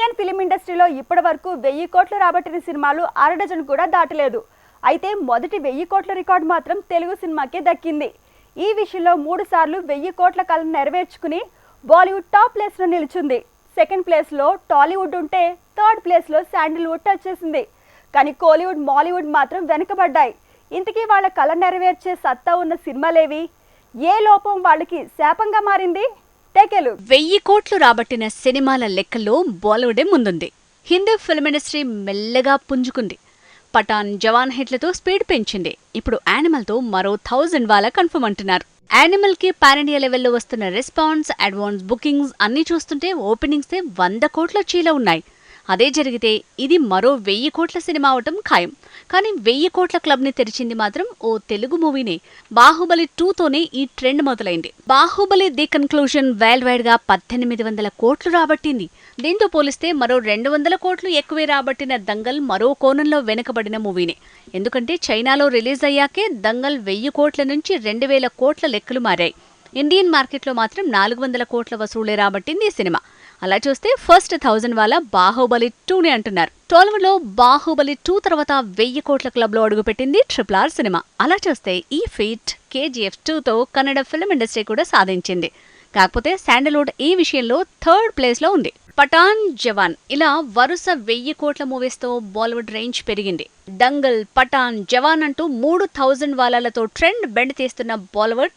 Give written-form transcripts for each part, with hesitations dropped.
Indian film ఇండస్ట్రీలో ఇప్పటివరకు 1000 కోట్లు రాబట్టిన సినిమాలు అరడజన్ కూడా దాటలేదు. అయితే మొదటి 1000 కోట్ల రికార్డు మాత్రం తెలుగు సినిమాకే దక్కింది. ఈ విషయంలో 3 సార్లు 1000 కోట్ల కలను నెరవేర్చుకుని బాలీవుడ్ టాప్ ప్లేస్లో నిలిచింది. సెకండ్ ప్లేస్లో టాలీవుడ్ ఉంటే థర్డ్ ప్లేస్లో శాండిల్వుడ్ వచ్చేసింది. కానీ కోలీవుడ్, మాలీవుడ్ మాత్రం వెనకబడ్డాయి. ఇంతకీ వాళ్ళ కళ నెరవేర్చే సత్తా ఉన్న సినిమాలేవి? ఏ లోపం వాళ్ళకి శాపంగా మారింది? 1000 కోట్లు రాబట్టిన సినిమాల లెక్కల్లో బాలీవుడే ముందుంది. హిందీ ఫిల్మ్ ఇండస్ట్రీ మెల్లగా పుంజుకుంది. పఠాన్, జవాన్ హిట్లతో స్పీడ్ పెంచింది. ఇప్పుడు యానిమల్తో మరో 1000 వాలా కన్ఫర్మ్ అంటున్నారు. యానిమల్ కి పాన్ ఇండియా లెవెల్లో వస్తున్న రెస్పాన్స్, అడ్వాన్స్ బుకింగ్స్ అన్నీ చూస్తుంటే ఓపెనింగ్సే 100 కోట్ల చీల ఉన్నాయి. అదే జరిగితే ఇది మరో 1000 కోట్ల సినిమా అవటం ఖాయం. కానీ 1000 కోట్ల క్లబ్ ని తెరిచింది మాత్రం ఓ తెలుగు మూవీనే. బాహుబలి 2తోనే ఈ ట్రెండ్ మొదలైంది. Baahubali the conclusion world wide గా 1800 కోట్లు రాబట్టింది. దీంతో పోలిస్తే మరో 200 కోట్లు ఎక్కువే రాబట్టిన దంగల్ మరో కోణంలో వెనుకబడిన మూవీనే. ఎందుకంటే చైనాలో రిలీజ్ అయ్యాకే దంగల్ 1000 కోట్ల నుంచి 2000 కోట్ల లెక్కలు మారాయి. ఇండియన్ మార్కెట్లో మాత్రం 400 కోట్ల వసూళ్లే రాబట్టింది ఈ సినిమా. అలా చూస్తే ఫస్ట్ 1000 వాలా బాహుబలి 2ని అంటున్నారు. టాలీవుడ్ లో బాహుబలి 2 తర్వాత 1000 కోట్ల క్లబ్ లో అడుగుపెట్టింది RRR సినిమా. అలా చూస్తే ఈ ఫీట్ KGF 2తో కన్నడ ఫిల్మ్ ఇండస్ట్రీ కూడా సాధించింది. కాకపోతే శాండిల్వుడ్ ఈ విషయంలో థర్డ్ ప్లేస్ లో ఉంది. పఠాన్, జవాన్ ఇలా వరుస 1000 కోట్ల మూవీస్ తో బాలీవుడ్ రేంజ్ పెరిగింది. దంగల్, పఠాన్, జవాన్ అంటూ 3000 వాలాలతో ట్రెండ్ బెండ్ తీస్తున్న బాలీవుడ్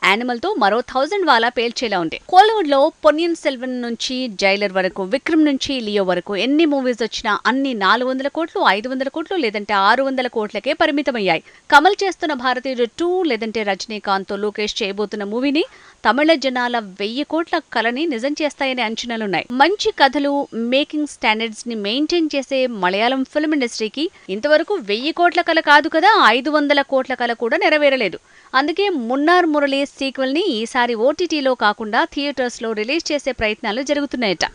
యానిమల్ తో మరో 1000 వాలా పేల్చేలా ఉంది. కోలీవుడ్ లో పొన్నియిన్ సెల్వన్ నుంచి జైలర్ వరకు, విక్రమ్ నుంచి లియో వరకు ఎన్ని మూవీస్ వచ్చినా అన్ని 400 కోట్లు, 500 కోట్లు లేదంటే 600 కోట్లకే పరిమితమయ్యాయి. కమల్ చేస్తున్న భారతీయుడు 2 లేదంటే రజనీకాంత్ తో లోకేష్ చేయబోతున్న మూవీని తమిళ జనాల 1000 కోట్ల కలని నిజం చేస్తాయనే అంచనాలున్నాయి. మంచి కథలు, మేకింగ్ స్టాండర్డ్స్ ని మెయింటైన్ చేసే మలయాళం ఫిల్మ్ ఇండస్ట్రీకి ఇంతవరకు 1000 కోట్ల కల కాదు కదా, 500 కోట్ల కల కూడా నెరవేరలేదు. అందుకే మున్నార్ మురళి సీక్వెల్ ని ఈసారి OTTలో కాకుండా థియేటర్స్ లో రిలీజ్ చేసే ప్రయత్నాలు జరుగుతున్నాయట.